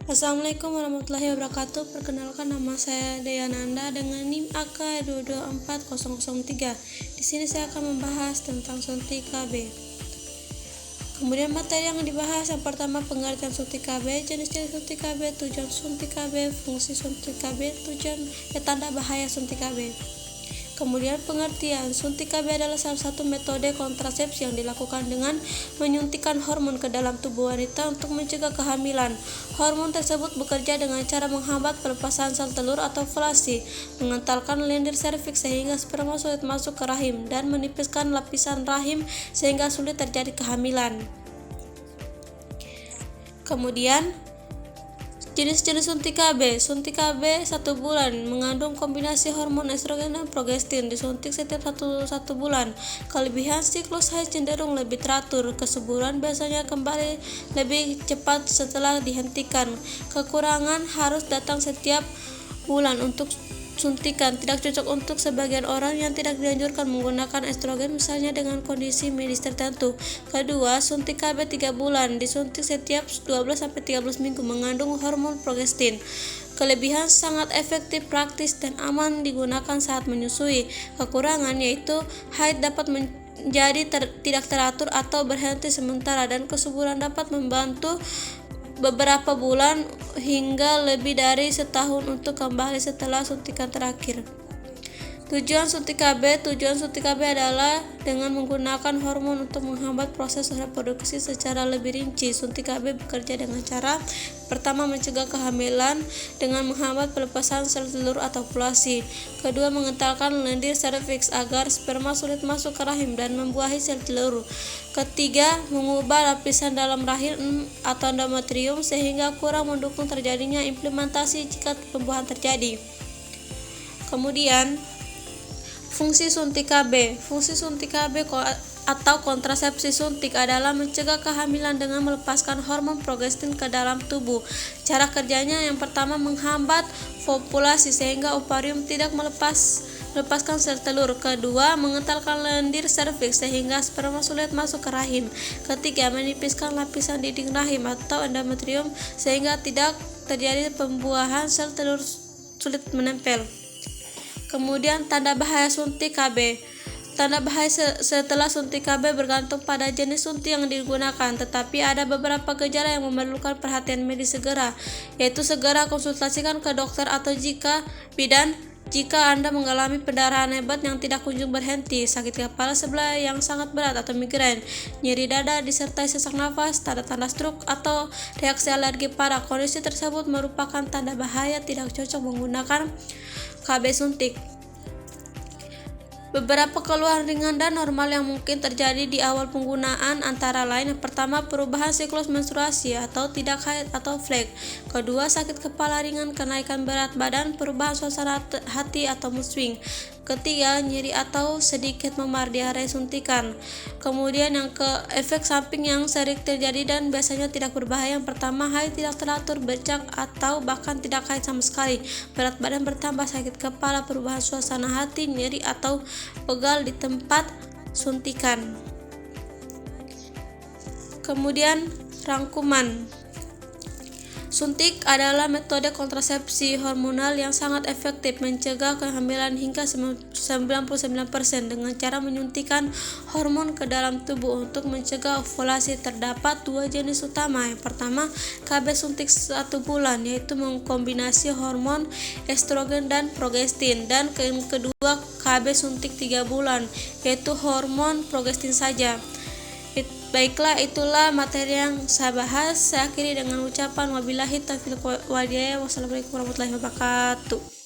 Assalamualaikum warahmatullahi wabarakatuh. Perkenalkan, nama saya Deyananda dengan NIM AK 224003. Di sini saya akan membahas tentang suntik KB. Kemudian materi yang dibahas yang pertama pengertian suntik KB, jenis-jenis suntik KB, tujuan suntik KB, fungsi suntik KB, tanda bahaya suntik KB. Kemudian pengertian, suntik KB adalah salah satu metode kontrasepsi yang dilakukan dengan menyuntikkan hormon ke dalam tubuh wanita untuk mencegah kehamilan. Hormon tersebut bekerja dengan cara menghambat pelepasan sel telur atau ovulasi, mengentalkan lendir serviks sehingga sperma sulit masuk ke rahim, dan menipiskan lapisan rahim sehingga sulit terjadi kehamilan. Kemudian jenis-jenis suntik KB. Suntik KB 1 bulan mengandung kombinasi hormon estrogen dan progestin, disuntik setiap satu bulan. Kelebihan, siklus haid cenderung lebih teratur, kesuburan biasanya kembali lebih cepat setelah dihentikan. Kekurangan, harus datang setiap bulan untuk suntikan, tidak cocok untuk sebagian orang yang tidak dianjurkan menggunakan estrogen, misalnya dengan kondisi medis tertentu. Kedua, suntik KB 3 bulan, disuntik setiap 12-13 minggu, mengandung hormon progestin. Kelebihan, sangat efektif, praktis, dan aman digunakan saat menyusui. Kekurangan yaitu haid dapat menjadi tidak teratur atau berhenti sementara, dan kesuburan dapat membantu beberapa bulan hingga lebih dari setahun untuk kembali setelah suntikan terakhir. Tujuan suntik KB. Tujuan suntik KB adalah dengan menggunakan hormon untuk menghambat proses reproduksi secara lebih rinci. Suntik KB bekerja dengan cara pertama, mencegah kehamilan dengan menghambat pelepasan sel telur atau ovulasi. Kedua, mengentalkan lendir serviks agar sperma sulit masuk ke rahim dan membuahi sel telur. Ketiga, mengubah lapisan dalam rahim atau endometrium sehingga kurang mendukung terjadinya implementasi jika pembuahan terjadi. Kemudian fungsi suntik KB. Fungsi suntik KB atau kontrasepsi suntik adalah mencegah kehamilan dengan melepaskan hormon progestin ke dalam tubuh. Cara kerjanya yang pertama, menghambat ovulasi sehingga ovarium tidak melepaskan sel telur. Kedua, mengentalkan lendir serviks sehingga sperma sulit masuk ke rahim. Ketiga, menipiskan lapisan dinding rahim atau endometrium sehingga tidak terjadi pembuahan sel telur sulit menempel. Kemudian tanda bahaya suntik KB. Tanda bahaya setelah suntik KB bergantung pada jenis suntik yang digunakan, tetapi ada beberapa gejala yang memerlukan perhatian medis segera, yaitu segera konsultasikan ke dokter atau jika bidan jika Anda mengalami pendarahan hebat yang tidak kunjung berhenti, sakit kepala sebelah yang sangat berat atau migrain, nyeri dada disertai sesak nafas, tanda-tanda stroke atau reaksi alergi parah. Kondisi tersebut merupakan tanda bahaya tidak cocok menggunakan KB suntik. Beberapa keluhan ringan dan normal yang mungkin terjadi di awal penggunaan antara lain, yang pertama, perubahan siklus menstruasi atau tidak haid atau flek. Kedua, sakit kepala ringan, kenaikan berat badan, perubahan suasana hati atau mood swing. Ketiga, nyeri atau sedikit memar, diare suntikan. Kemudian yang efek samping yang sering terjadi dan biasanya tidak berbahaya, yang pertama, haid tidak teratur, bercak atau bahkan tidak haid sama sekali, berat badan bertambah, sakit kepala, perubahan suasana hati, nyeri atau pegal di tempat suntikan. Kemudian rangkuman. Suntik adalah metode kontrasepsi hormonal yang sangat efektif mencegah kehamilan hingga 99% dengan cara menyuntikkan hormon ke dalam tubuh untuk mencegah ovulasi. Terdapat dua jenis utama. Yang pertama, KB suntik 1 bulan, yaitu mengkombinasi hormon estrogen dan progestin, dan yang kedua, KB suntik 3 bulan, yaitu hormon progestin saja. Baiklah, itulah materi yang saya bahas. Saya akhiri dengan ucapan wabillahi taufiq wal hidayah. Wassalamualaikum warahmatullahi wabarakatuh.